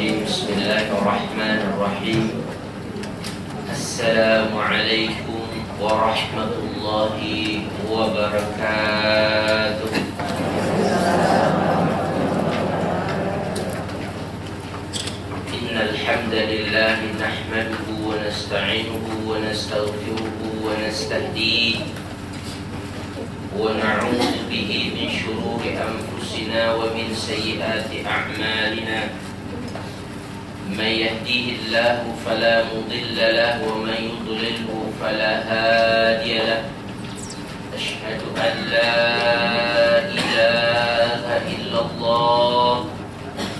الرجيم بسم الله الرحمن الرحيم السلام عليكم ورحمة الله وبركاته إن الحمد لله نحمده ونستعينه ونستغفره ونستهديه ونعوذ به من شرور أنفسنا ومن سيئات أعمالنا من يهديه الله فلا مضل له ومن يضلله فلا هادي له أشهد أن لا إله إلا الله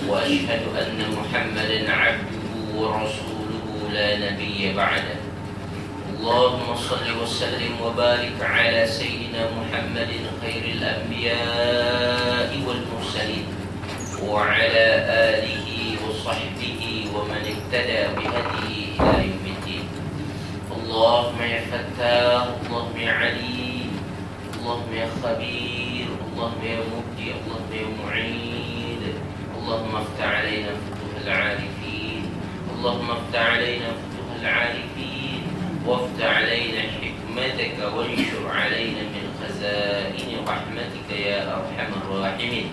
وأشهد أن محمدا عبده ورسوله لا نبي بعده اللهم صل وسلم وبارك على سيدنا محمد خير الأنبياء والمرسلين وعلى آله وصحبه ومن اهتدى بهديه إلى يوم الدين اللهم يا فتاح اللهم يا عليم اللهم يا خبير اللهم يا مبدي اللهم يا معيد اللهم افتح علينا فتوح العارفين اللهم افتح علينا فتوح العارفين وافتح علينا حكمتك وانشر علينا من خزائن رحمتك يا أرحم الراحمين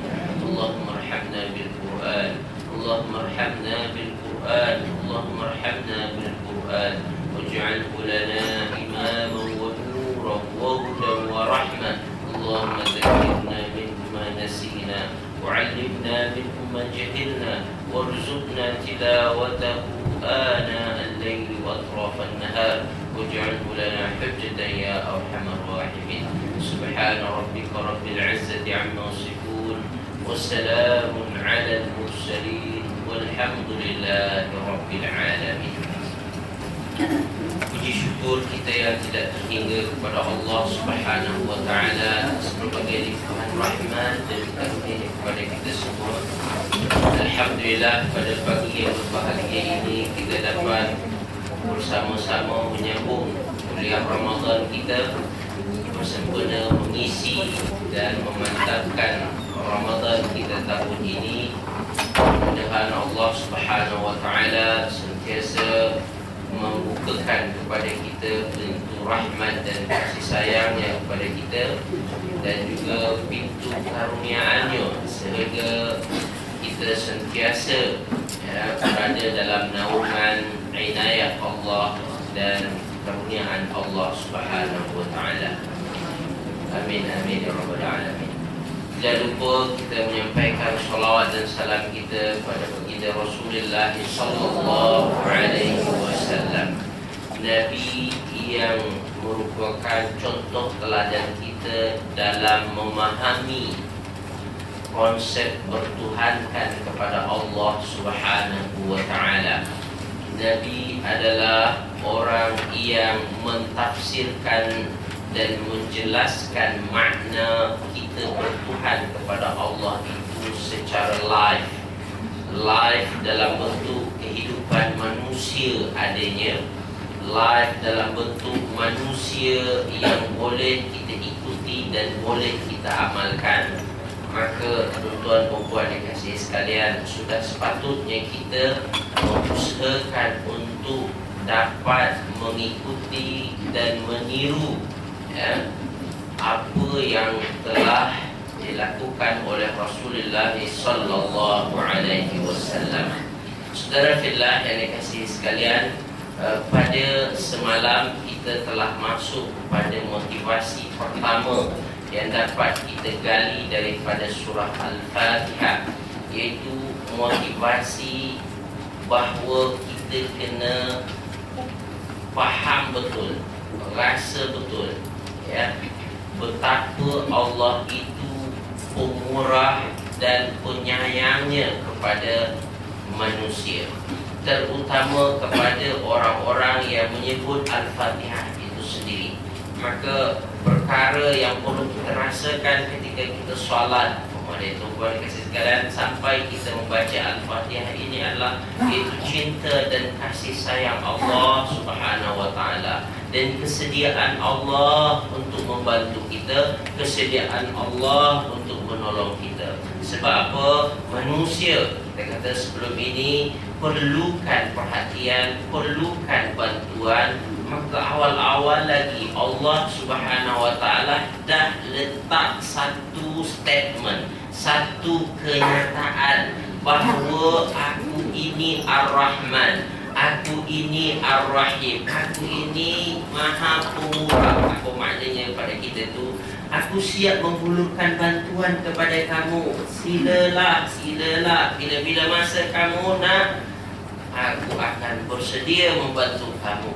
اللهم ارحمنا بالقرآن اللهم ارحمنا بالقرآن اللهم ارحمنا بالقرآن واجعله لنا إماما ونورا وهدى ورحمة اللهم ذكرنا منه ما نسينا وعلمنا منه ما جهلنا وارزقنا تلاوته آناء الليل وأطراف النهار واجعله لنا حجة يا أرحم الراحمين سبحان ربك رب العزة عما يصفون والسلام على المرسلين والحمد لله رب العالمين. Puji syukur kita yang tidak terhingga kepada Allah Subhanahu wa taala atas berbagai limpahan rahmat dan karunia kepada kita semua. Alhamdulillah pada pagi yang berbahagia ini kita dapat bersama-sama menyambung kuliah Ramadan kita bersempena mengisi dan memantapkan Ramadan kita tahun ini. Mudah-mudahan Allah Subhanahu wa taala sentiasa membukakan kepada kita pintu rahmat dan kasih sayangnya kepada kita dan juga pintu karuniaannya sehingga kita sentiasa berada dalam naungan inayah Allah dan karuniaan Allah Subhanahu wa taala. Amin amin ya rabbal alamin. Tidak lupa kita menyampaikan salawat dan salam kita pada baginda Rasulullah sallallahu alaihi wasallam, Nabi yang merupakan contoh teladan kita dalam memahami konsep bertuhankan kepada Allah Subhanahu wa taala. Nabi adalah orang yang mentafsirkan dan menjelaskan makna kita bertuhan kepada Allah itu secara live dalam bentuk kehidupan manusia adanya, live dalam bentuk manusia yang boleh kita ikuti dan boleh kita amalkan. Maka tuan-tuan dan puan yang kasih sekalian, sudah sepatutnya kita mengusahakan untuk dapat mengikuti dan meniru apa yang telah dilakukan oleh Rasulullah sallallahu alaihi wasallam. Saudara fillah yang dikasihi sekalian, pada semalam kita telah masuk kepada motivasi pertama yang dapat kita gali daripada surah Al-Fatihah, iaitu motivasi bahawa kita kena faham betul, rasa betul betapa Allah itu pemurah dan penyayangnya kepada manusia, terutama kepada orang-orang yang menyebut Al-Fatihah itu sendiri. Maka perkara yang perlu kita rasakan ketika kita solat, oleh tuan-tuan kasih sekalian, sampai kita membaca Al-Fatihah ini adalah iaitu cinta dan kasih sayang Allah Subhanahu wa taala dan kesediaan Allah untuk membantu kita, kesediaan Allah untuk menolong kita. Sebab apa? Manusia kita kata sebelum ini perlukan perhatian, perlukan bantuan, maka awal-awal lagi Allah Subhanahu wa taala dah letak satu statement, satu kenyataan bahawa aku ini Ar-Rahman, aku ini Ar-Rahim, aku ini Maha Pemurah. Apa maknanya pada kita tu? Aku siap menghulurkan bantuan kepada kamu. Silalah, silalah. Bila-bila masa kamu nak, aku akan bersedia membantu kamu.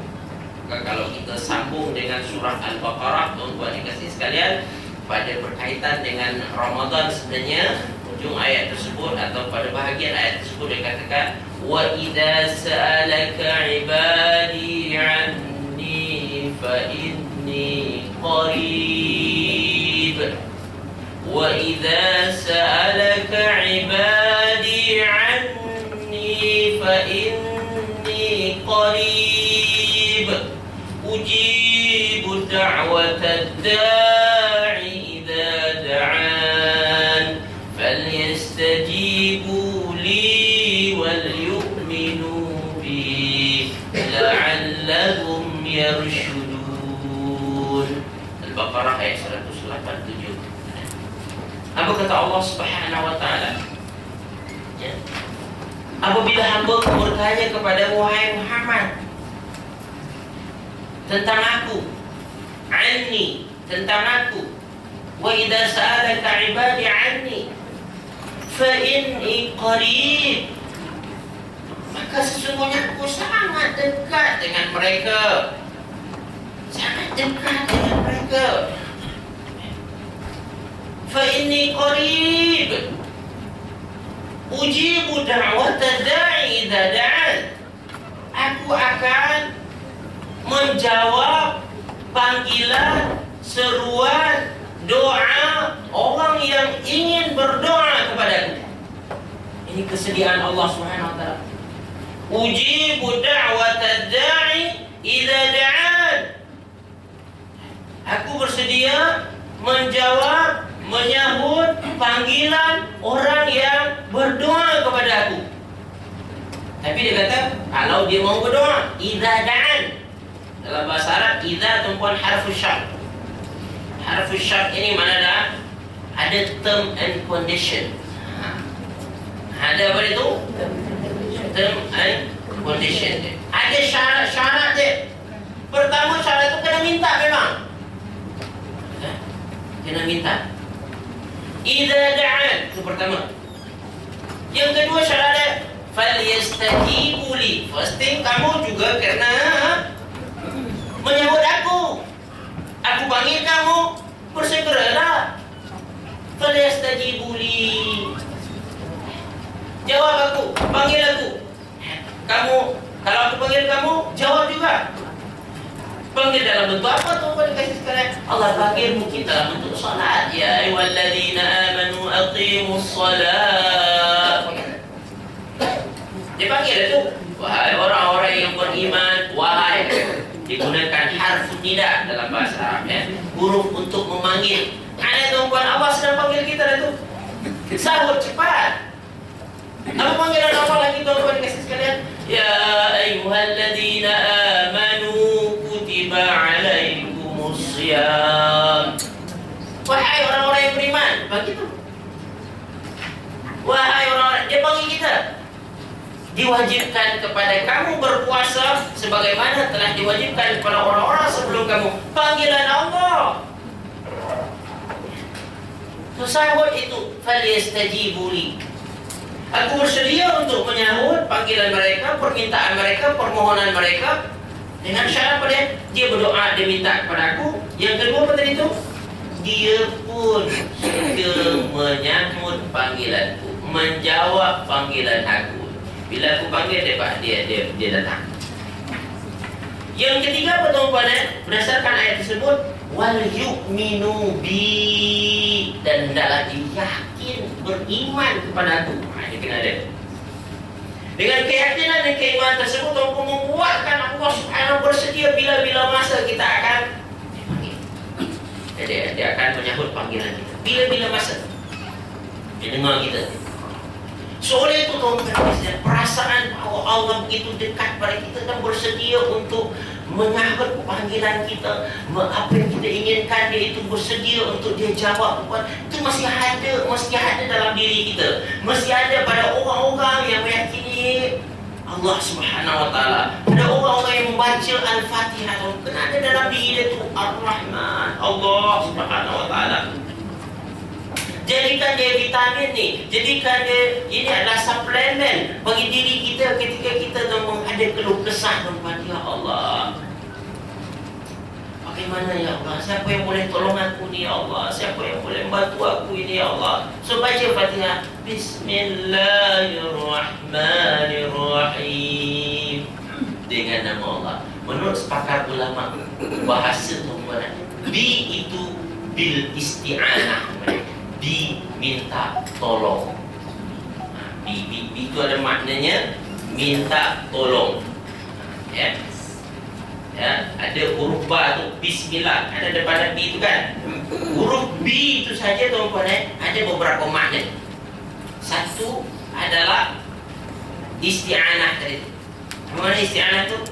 Maka kalau kita sambung dengan surah Al-Baqarah, tuan-tuan dikasih sekalian, pada berkaitan dengan Ramadan sebenarnya, ujung ayat tersebut atau pada bahagian ayat tersebut dikatakan, wa idza sa'alaka 'ibadi 'anni fa inni qarib. Wa idza sa'alaka 'ibadi 'anni fa inni qarib. Ujibu da'watad da'i idza da'an. فليستجيبوا لي وليؤمنوا بي لعلهم يرشدون. Al-Baqarah ayat 187. Apa kata Allah Subhanahu wa taala? Ya. Apabila hamba bertanya kepada wahai Muhammad tentang aku, anni, tentang aku, wa idza sa'alaka 'ibadi 'anni fa inni qarib, maka sesungguhnya aku sangat dekat dengan mereka, sangat dekat dengan mereka. Fa inni qarib ujibu da'watad da'i idza da'an. Aku akan menjawab panggilan, seruan, doa orang yang ingin berdoa kepadaku. Ini kesediaan Allah Subhanahu wa taala. Ujibu da'watad da'i idza da'an. Aku bersedia menjawab, menyahut panggilan orang yang berdoa kepada aku. Tapi dia kata kalau dia mau berdoa, idza da'an. Dalam bahasa Arab, idza tumpuan harfu syart. Harfu syart ini mana dah? Ada term and condition. Ada apa itu? Term and condition. Ada syarat-syarat dia. Pertama syarat itu kena minta memang. Kena minta. Idza da'an, itu pertama. Yang kedua syarat dia, falyastajibu li. First thing, kamu juga kena menyambut aku. Aku panggil kamu, bersegeralah. Falyastajibu li. Jawab aku, panggil aku. Kamu, kalau aku panggil kamu, jawab juga. Panggil dalam bentuk apa tu pada kasih sekalian? Allah panggil mungkin dalam bentuk salat. Ya ayyuhalladzina amanu aqimus salat. Dia panggil itu, wahai orang-orang yang beriman, wahai, digunakan harfun nida dalam bahasa Arab, ya. Huruf untuk memanggil. Ada tuan-tuan, Allah sedang panggil kita dah tu. Sahut cepat. Apa panggilan Allah lagi tuan-tuan kasih sekalian? Ya ayyuhalladzina amanu kutiba alaikumus syiyam. Wahai orang-orang yang beriman, panggil tu. Wahai orang-orang, dia panggil kita. Diwajibkan kepada kamu berpuasa sebagaimana telah diwajibkan kepada orang-orang sebelum kamu. Panggilan Allah. Sahut itu, falyastajibu li. Aku bersedia untuk menyahut panggilan mereka, permintaan mereka, permohonan mereka. Dengan syarat pada dia berdoa, dia minta kepada aku. Yang kedua apa tadi itu? Dia pun suka menyahut panggilanku, menjawab panggilan aku. Bila aku panggil dia datang. Yang ketiga apa tuan-tuan? Berdasarkan ayat tersebut, wal yu'minu bi, dan hendaklah yakin beriman kepada aku. Ini kena ada. Dengan keyakinan dan keimanan tersebut, tuan-tuan membuatkan Allah Subhanahu bersedia bila-bila masa kita akan dipanggil. Dia akan menyahut panggilan kita bila-bila masa. Dia dengar kita. So oleh itu tuan-tuan, perasaan bahawa Allah begitu dekat pada kita dan bersedia untuk menyahut panggilan kita, apa yang kita inginkan, dia itu bersedia untuk dia jawab, itu mesti ada dalam diri kita, mesti ada pada orang-orang yang meyakini Allah Subhanahu Wa Taala, pada orang-orang yang membaca Al-Fatihah, kena ada dalam diri dia itu Ar-Rahman, Allah Subhanahu Wa Taala. Jadikan dia vitamin ni, jadikan dia ini adalah suplemen bagi diri kita ketika kita ada keluh kesah kepada ya Allah. Bagaimana ya Allah? Siapa yang boleh tolong aku ni ya Allah? Siapa yang boleh bantu aku ini ya Allah? So baca Fatihah. Bismillahirrahmanirrahim. Dengan nama Allah. Menurut sepakar ulama bahasa tuan-tuan, bi itu bil isti'anah. Diminta tolong. Bi itu ada maknanya minta tolong. Ya. Ya, ada huruf ba tu bismillah, ada daripada bi itu kan. Huruf bi itu saja tuan-tuan ada beberapa makna. Satu adalah isti'anah tadi. Mana isti'anah tu?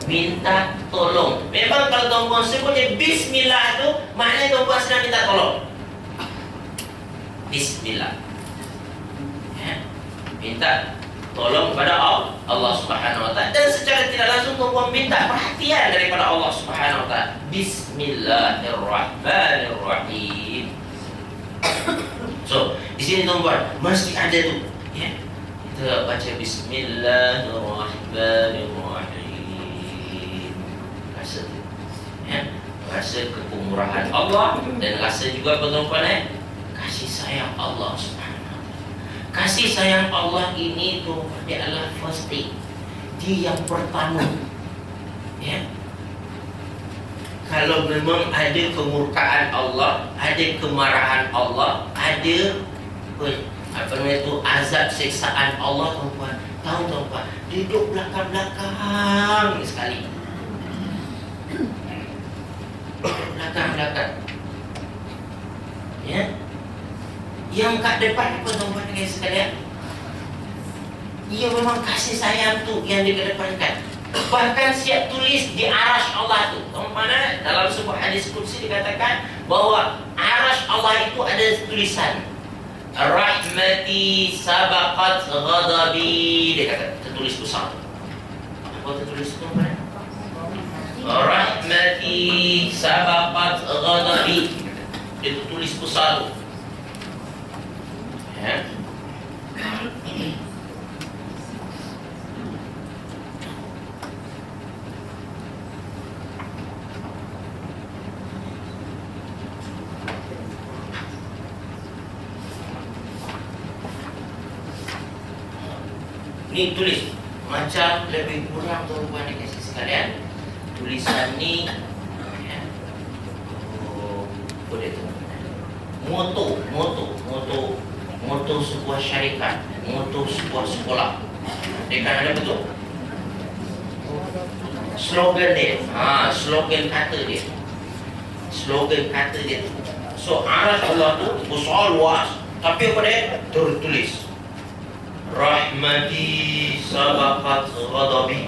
Minta tolong. Memang kalau tuan-tuan sebutnya bismillah tu maknanya tuan-tuan sedang minta tolong. Bismillah, ya, minta tolong kepada Allah Subhanahu Wa Taala, dan secara tidak langsung tuan minta perhatian daripada Allah Subhanahu Wa Taala. Bismillahirrahmanirrahim. So di sini tuan mesti ada tu, ya, kita baca Bismillahirrahmanirrahim. Rasa tu, ya, rasa kemurahan Allah dan rasa juga tuan kasih sayang Allah Subhanahu Wa Taala. Kasih sayang Allah ini tu dia adalah first thing. Dia yang pertama. Ya. Kalau memang ada kemurkaan Allah, ada kemarahan Allah, ada apa namanya tu azab siksaan Allah tuan-tuan. Tahu tuan-tuan, duduk belakang-belakang sekali. Belakang-belakang. Ya. Yang kat depan apa tuan-tuan guys sekalian? Ia memang kasih sayang tu yang dikedepankan. Bahkan siap tulis di arash Allah tu. Tuan-tuan, dalam sebuah hadis qudsi dikatakan bahawa arash Allah itu ada tulisan rahmati sabaqat ghadabi. Dia kata tertulis besar. Apa tertulis tuan-tuan? Rahmati sabaqat ghadabi. Dia tertulis besar tu. Ya. Ni tulis macam lebih kurang tuan-tuan dan kasih sekalian. Tulisan ni ya. Apa dia tu? Moto sebuah syarikat, moto sebuah sekolah. Dia kan ada betul? Slogan dia. Slogan kata dia. So arash Allah tu besar luas, tapi apa dia? Tertulis rahmati sabaqat ghadabi.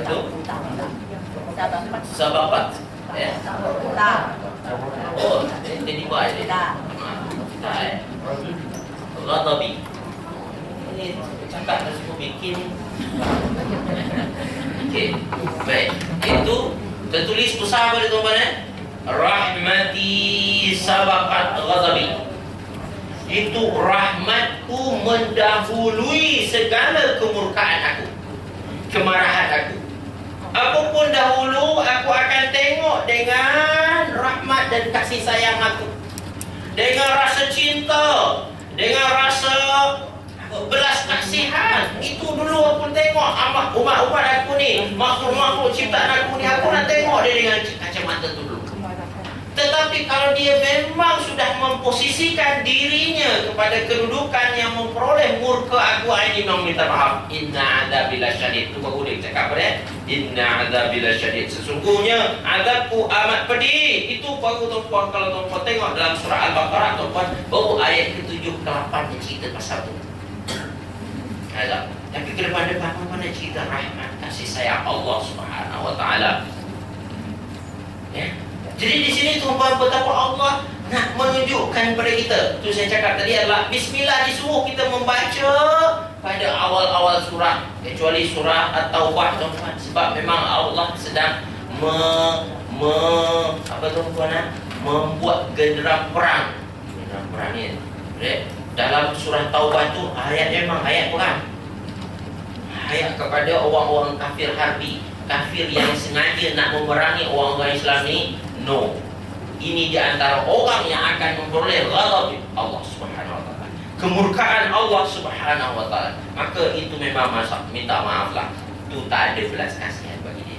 Itu sabaqat. Ya. Oh, ini buat dia. Ghadabi. Ini cakap dah semua bikin. Okey. Baik. Itu tertulis besar pada tuan-tuan rahmati sabaqat ghadabi. Itu rahmatku mendahului segala kemurkaan aku, kemarahan aku. Apapun dahulu aku akan tengok dengan rahmat dan kasih sayang aku, dengan rasa cinta, dengan rasa belas kasihan. Itu dulu aku tengok umat-umat aku ni, makhluk-makhluk ciptaan aku ni, aku nak tengok dia dengan kacamata tu dulu. Tetapi kalau dia memang sudah memposisikan dirinya kepada kedudukan yang memperoleh murka muka aku, ini memang minta maaf. Inna adzabil syadid. Tu baru dia cakap apa dia? Inna adzabil syadid. Sesungguhnya azabku amat pedih. Itu baru tuan-tuan, kalau tuan-tuan tengok dalam surah Al-Baqarah, tuan-tuan, baru ayat ke-7 ke 8 yang cerita pasal tu. Azab. Tapi ke depan-depan mana cerita rahmat, kasih sayang Allah Subhanahu wa taala. Ya. Jadi di sini tuan-tuan, betapa Allah nak menunjukkan kepada kita. Tu saya cakap tadi adalah bismillah disuruh kita membaca pada awal-awal surah, kecuali surah At-Taubah tuan-tuan, sebab memang Allah sedang membuat genderang perang. Genderang perang ni dalam surah Taubah tu ayat memang ayat perang. Ayat kepada orang-orang kafir harbi, kafir yang sengaja nak memerangi orang-orang Islam ni. No. Ini di antara orang yang akan memperoleh ghadab Allah Subhanahu wa taala, kemurkaan Allah Subhanahu wa taala. Maka itu memang minta maaflah. Itu tak ada belas kasihan bagi dia.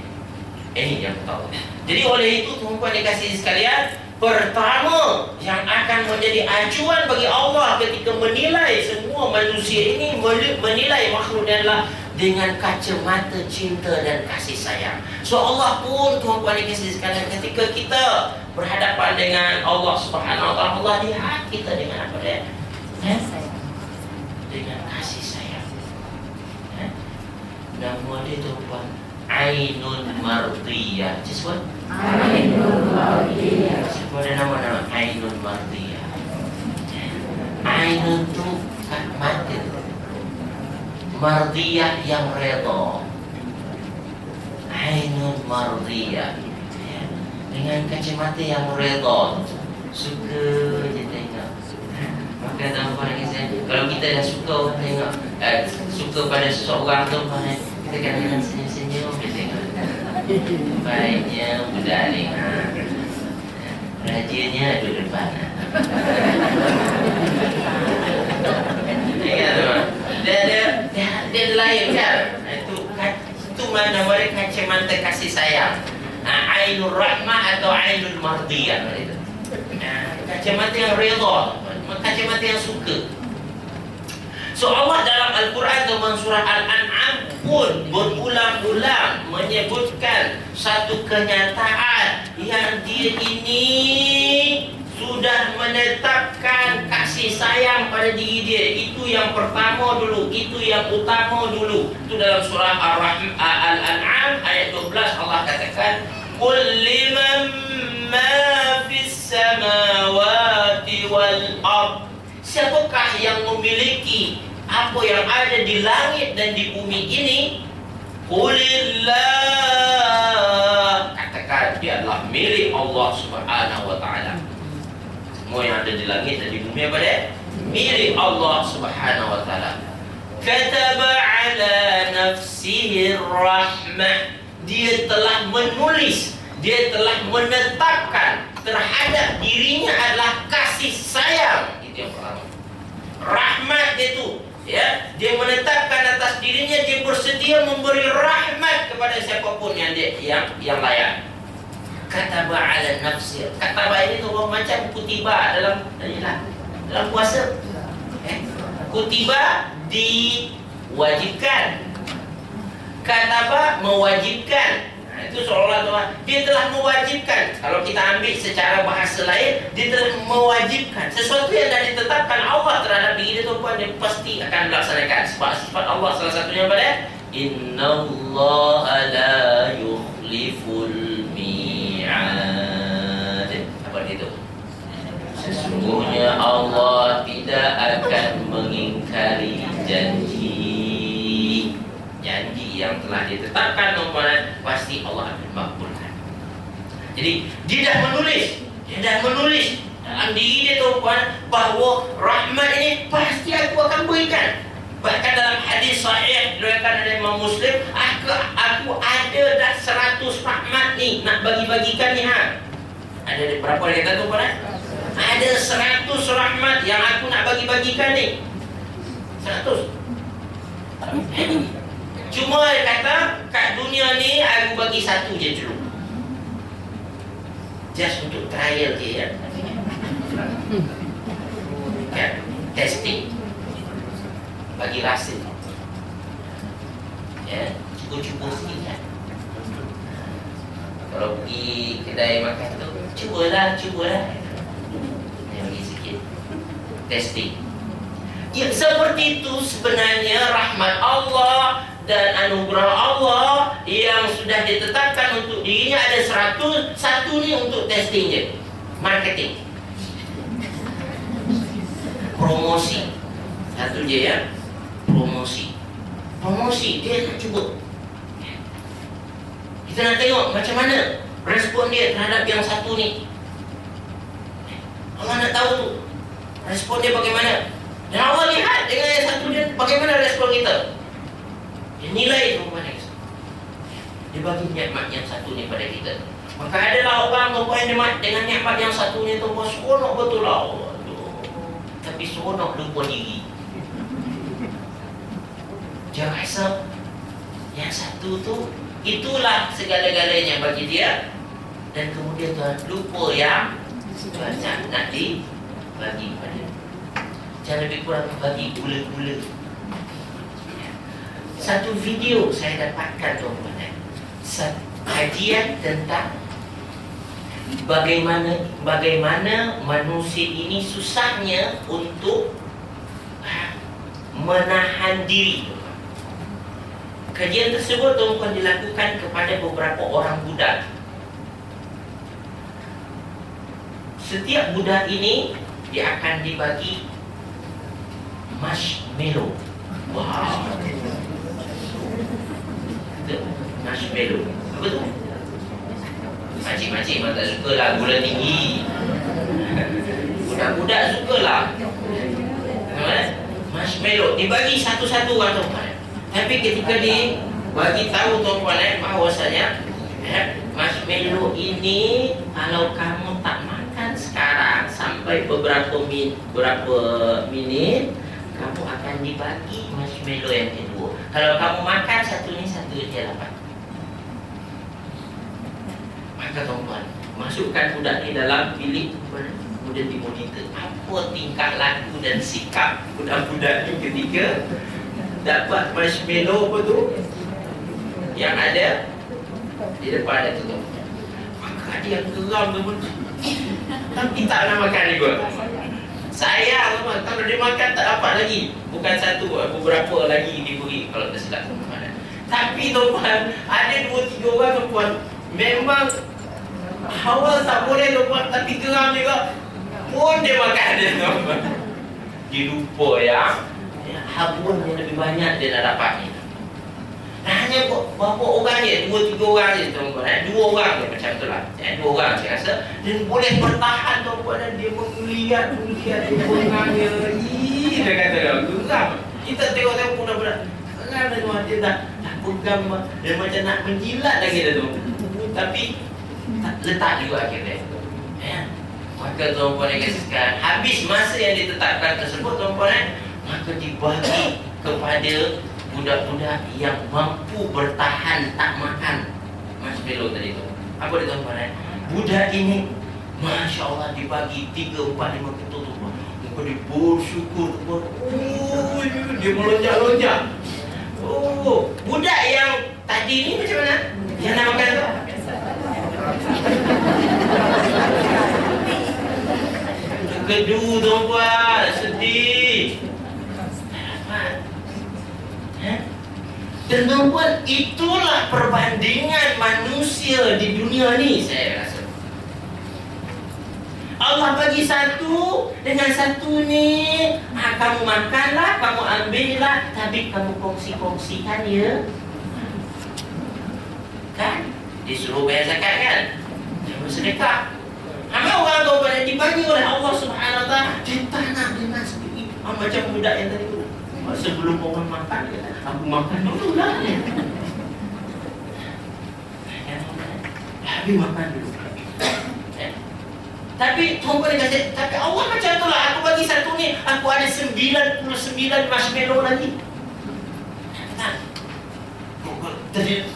Ini yang tahu. Jadi oleh itu tuan-tuan dikasihi sekalian, pertama yang akan menjadi acuan bagi Allah ketika menilai semua manusia ini, menilai makhluk adalah dengan kacamata cinta dan kasih sayang. So Allah pun tuan-tuan dikasihi sekalian, ketika kita berhadapan dengan Allah Subhanahu wa taala, Allah lihat kita dengan apa dia? Dengan kasih sayang. Nama dia tuan-tuan Ainun Mardiyah. Sebut Ainun Mardiyah. Sebut ada nama Ainun Mardiyah. Ainun tu mata, Mardiyah yang redha. Ainun Mardiyah, dengan kacamata yang redha, suka je tengok. Maka tuan-tuan kalau kita dah suka tengok, suka pada seseorang tu, kita kadang-kadang senyum-senyum je tengok. Baiknya budak ni, rajinnya duduk depan. Dia lain kan? Itu mana mereka kacamata kasih sayang. Ainul rahmah atau ainul mardiyah. Kacamata yang redha, kacamata yang suka. So Allah dalam Al-Quran dalam surah Al-An'am pun berulang-ulang menyebutkan satu kenyataan yang dia ini sudah menetapkan kasih sayang pada diri dia. Itu yang pertama dulu, itu yang utama dulu. Itu dalam surah Al-An'am ayat 12 Allah katakan, "Qul liman ma fis samawati wal ard." Siapakah yang memiliki apa yang ada di langit dan di bumi ini? Qulillah. Katakan dia adalah milik Allah Subhanahu wa taala. Semua yang ada di langit dan di bumi apa dia? Milik Allah Subhanahu wa taala. Kataba ala nafsihi rahmah. Dia telah menulis, dia telah menetapkan terhadap dirinya adalah kasih sayang. Itu yang pertama. Rahmat dia tu, ya, dia menetapkan atas dirinya, dia bersedia memberi rahmat kepada siapapun yang layak. Kataba ala nafsi. Kataba ini tu macam kutiba dalam puasa. Kutiba diwajibkan. Kataba mewajibkan. Itu seolah-olah dia telah mewajibkan. Kalau kita ambil secara bahasa lain, dia telah mewajibkan sesuatu yang dah ditetapkan Allah terhadap diri dia, tuan-tuan, dia pasti akan melaksanakan. Sebab sifat Allah salah satunya apa dia? Innallaha la yukhliful mi'ad. Apa itu? Sesungguhnya Allah tidak akan mengingkari janji. Janji yang telah ditetapkan, tuan-tuan, pasti Allah akan makbulkan. Jadi dia dah menulis dalam diri dia, tuan-tuan, bahawa rahmat ini pasti aku akan berikan. Bahkan dalam hadis sahih diriwayatkan oleh Imam Muslim, aku ada dah 100 rahmat ni nak bagi-bagikan ni. Ada berapa dia kata, tuan-tuan? Ada 100 rahmat yang aku nak bagi-bagikan ni. 100. Cuma dia kata kat dunia ni aku bagi satu je dulu, just untuk trial je, ya. Kan? Testing. bagi rasa. Ya, cukup-cukup sikit kan. Kalau pergi kedai makan tu, cubalah. Yang bagi sikit testing. Ya, seperti itu sebenarnya rahmat Allah dan anugerah Allah yang sudah ditetapkan untuk dirinya ada 100. Satu ni untuk testing je, marketing, promosi. Satu je ya, promosi dia nak cuba. Kita nak tengok macam mana respon dia terhadap yang satu ni. Allah nak tahu tu respon dia bagaimana. Dan Allah lihat dengan yang satu dia bagaimana respon kita. Dia nilai tu mana. Dia bagi nikmat yang satu ni pada kita. Maka adalah orang yang dengan nikmat yang satu ni tu seronok betul lah. Tapi seronok lupa diri. Jangan rasa yang satu tu itulah segala-galanya bagi dia. Dan kemudian Tuhan lupa yang banyak nak dibagi pada dia. Jangan lebih kurang bagi gula-gula. Satu video saya dapatkan tuan-tuan, kajian tentang bagaimana manusia ini susahnya untuk menahan diri. Kajian tersebut tuan-tuan dilakukan kepada beberapa orang budak. Setiap budak ini dia akan dibagi marshmallow. Wow. Marshmallow. Apa tu? Makcik-makcik memang tak suka lah gula tinggi. Budak-budak suka lah marshmallow. Dibagi satu-satu kan tuan-tuan. Tapi ketika dibagi tahu tuan-tuan bahawasanya marshmallow ini kalau kamu tak makan sekarang sampai beberapa minit kamu akan dibagi marshmallow yang kedua. Kalau kamu makan satu dia dapat. Maka tuan-tuan, masukkan budak ni dalam bilik, kemudian dimonitor apa tingkah laku dan sikap budak-budak ni ketika dapat marshmallow apa tu yang ada di depan itu. Maka dia geram tu, tapi tak nak makan juga. Saya teman, kalau dia makan tak dapat lagi. Bukan satu, beberapa lagi diberi kalau tak silap teman. Tapi tuan-tuan, ada 2-3 orang tuan-tuan memang awal tak boleh tuan-tuan, tapi geram juga pun dia makan dia tuan-tuan. Dia lupa habun yang lebih banyak dia dah dapat ni. Hanya berapa orang je, 2-3 orang je tuan-tuan. 2 orang je macam tu lah. 2 orang saya rasa. Dan boleh bertahan tuan-tuan. Dan dia melihat dia pengangnya. Dia kata geram. Kita tengok-tengok budak-budak geram dia tuan. Dia dah pegang. Dia macam nak menjilat lagi dah tu. Tapi letak juga akhirnya. Maka tuan-puan yang kasihkan, habis masa yang ditetapkan tersebut tuan-puan, maka dibagi kepada budak-budak yang mampu bertahan tak makan marshmallow tadi tu. Apa dia tuan-puan? Budak ini Masya Allah dibagi 3, 4, 5 ketul tuan-puan. Maka dia bersyukur tuan-puan. Dia melonjak-lonjak. Budak yang tadi ni macam mana? Yang nak makan tu? Kedu tuan-puan, sedih. Dan tuan-puan, itulah perbandingan manusia di dunia ni saya rasa. Allah bagi satu dengan satu ni, kamu makanlah, kamu ambillah, tapi kamu kongsi-kongsikan ya. Kan? Disuruh bayar zakat kan? Jangan sedekah. Ramai orang tu pada dibagi oleh Allah Subhanahu Wa Taala. Dia tak nak dengan sendiri. Macam budak yang tadi tu. Sebelum orang makan, aku makan dulu lah. Habis makan dulu. Tapi tuan boleh kata, tapi Allah macam tu lah. Aku bagi satu ni, aku ada 99 marshmallow lagi.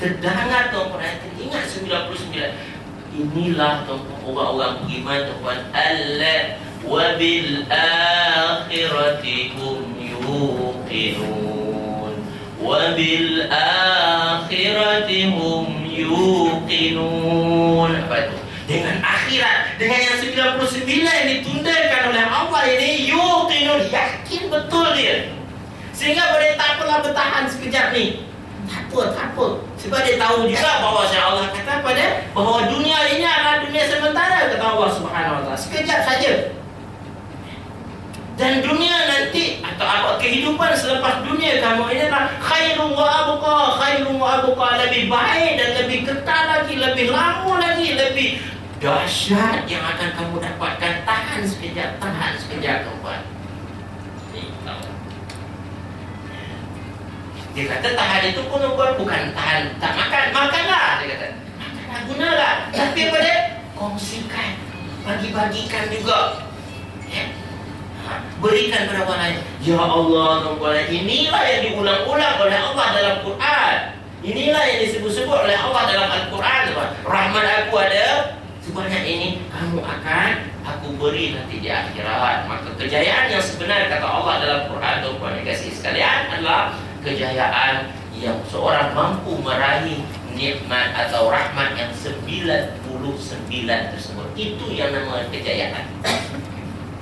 Terdengar tuan-tuan, ingat 99. Inilah tuan-tuan orang-orang beriman tuan-tuan, Allah wa bil akhirati hum yuqinun. yuqinun wa bil akhirati hum yuqinun. Apa itu? Dengan akhirat, dengan yang 99 yang ditundakan oleh Allah ini, yuqinun, yakin betul dia. Sehingga boleh tak apalah bertahan sekejap ni. Tak apa. Sebab dia tahu juga bahawa Allah kata bahawa dunia ini adalah dunia sementara, kata Allah Subhanahu Wa Taala. Sekejap saja. Dan dunia nanti atau kehidupan selepas dunia kamu ini adalah khairun wa abqa, lebih baik dan lebih kekal lagi, lebih lama lagi, lebih dahsyat yang akan kamu dapatkan. Tahan sekejap tuan. Dia kata tahan itu pun bukan tahan tak makanlah. Dia kata makanlah, gunalah. Tapi apa dia? Kongsikan, bagi-bagikan juga. Ya. Berikan kepada orang lain. Ya Allah, tuan-tuan, inilah yang diulang-ulang oleh Allah dalam Quran. Inilah yang disebut-sebut oleh Allah dalam Al-Quran. Rahmat aku ada sebanyak ini, kamu akan aku beri nanti di akhirat. Maka kejayaan yang sebenar, kata Allah dalam Quran, tuan-tuan yang kasih sekalian, adalah kejayaan yang seorang mampu meraih nikmat atau rahmat yang 99 tersebut. Itu yang nama kejayaan.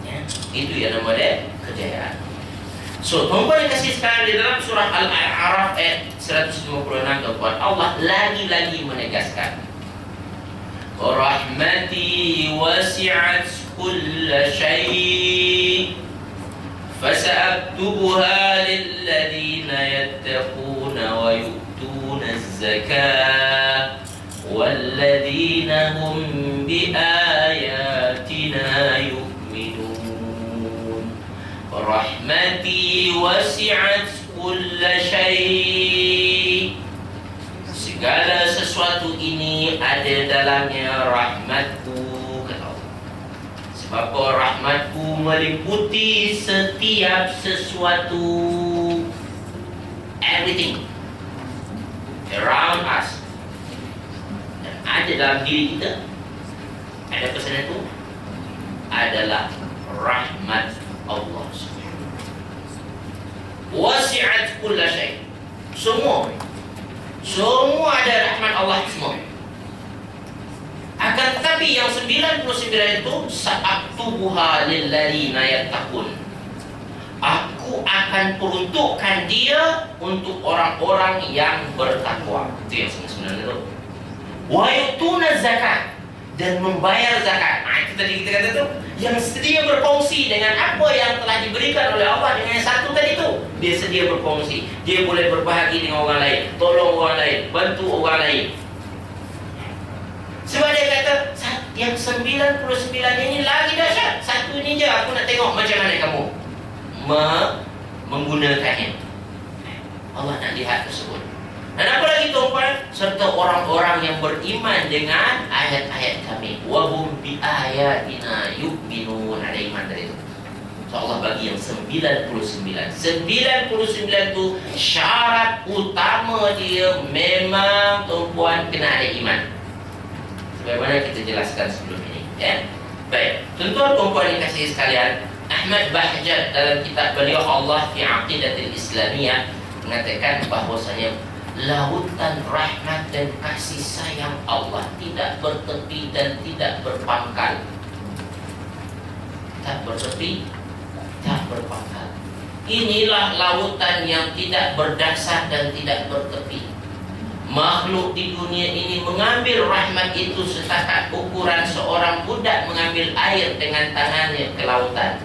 Ya, itu yang nama dia kejayaan. So, tuan-tuan yang kasih sekalian, di dalam surah Al-A'raf ayat 156, tuan-tuan, Allah lagi-lagi menegaskan, rahmati wasi'at kulla syai' fasa'aktubuha lilladhina yattaquna wa yu'tuna az-zakah walladhina hum biayatina yu'minun. Rahmati wasi'at kulla syai', segala sesuatu ini ada dalamnya rahmatku. Sebab rahmatku meliputi setiap sesuatu, everything around us. Dan ada dalam diri kita, ada pesan itu adalah rahmat Allah. Wasi'at kulla syai', semua ada rahmat Allah semua. Akan tetapi yang 99 itu, sa'aktubuha lilladzina yattaqun, aku akan peruntukkan dia untuk orang-orang yang bertakwa. Itu yang 99 itu. Wa yu'tuna zakat, dan membayar zakat. Itu tadi kita kata tu, yang sedia berkongsi dengan apa yang telah diberikan oleh Allah. Dengan yang satu tadi tu, dia sedia berkongsi. Dia boleh berbahagi dengan orang lain, tolong orang lain, bantu orang lain. Sebab dia kata yang 99 ini lagi dahsyat. Satu ini je aku nak tengok macam mana kamu menggunakannya. Allah nak lihat tersebut. Dan apa lagi tuan-tuan? Serta orang-orang yang beriman dengan ayat-ayat kami. Wa hum bi ayatina yu'minun. Ada iman dari itu. So Allah bagi yang 99. 99 itu syarat utama dia memang tuan-tuan kena ada iman. Bagaimana kita jelaskan sebelum ini, ya? Baik, tuan-tuan yang kasih sekalian, Ahmad Bahjat dalam kitab beliau Allah fi Aqidatil Islamiyah mengatakan bahwasanya lautan rahmat dan kasih sayang Allah tidak bertepi dan tidak berpangkal. Tak bertepi, tak berpangkal. Inilah lautan yang tidak berdasar dan tidak bertepi. Makhluk di dunia ini mengambil rahmat itu setakat ukuran seorang budak mengambil air dengan tangannya ke lautan.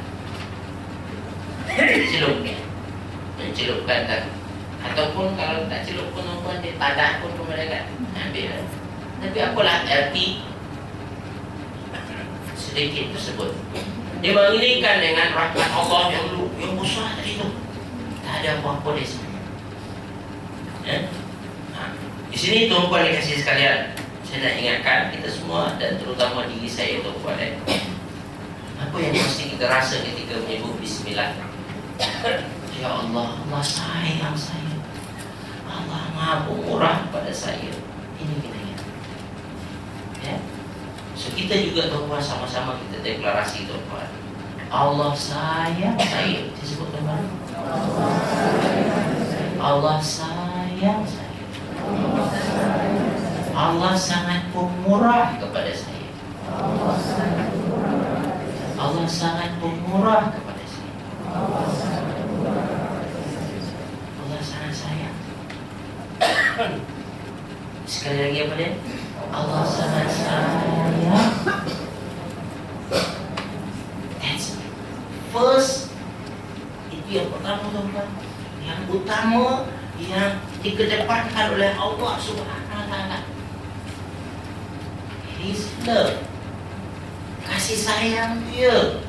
Mencelupkan kan. Ataupun kalau tak celup pun dia tadah pun mereka ambil. Tapi apalah arti sedikit tersebut. Dia menginginkan dengan rahmat Allah yang besar tadi itu. Tak ada apa-apa di sini. Di sini tuan-tuan dikasih sekalian, saya nak ingatkan kita semua dan terutama diri saya tuan-tuan, apa yang mesti kita rasa ketika menyebut Bismillah. Ya Allah, Allah sayang saya, Allah maha murah pada saya. Ini kita ya. So kita juga tuan-tuan sama-sama kita deklarasi tuan-tuan, Allah sayang saya. Disebut tuan-tuan, Allah sayang saya. Allah sangat pemurah kepada saya. Allah sangat pemurah kepada saya. Allah sangat sayang. Sekali lagi apa dia? Allah sangat sayang. That's first. Itu yang pertama, tuan-tuan. Yang utama yang dikedepankan oleh Allah Subhanahu wa taala. His love. Kasih sayang dia.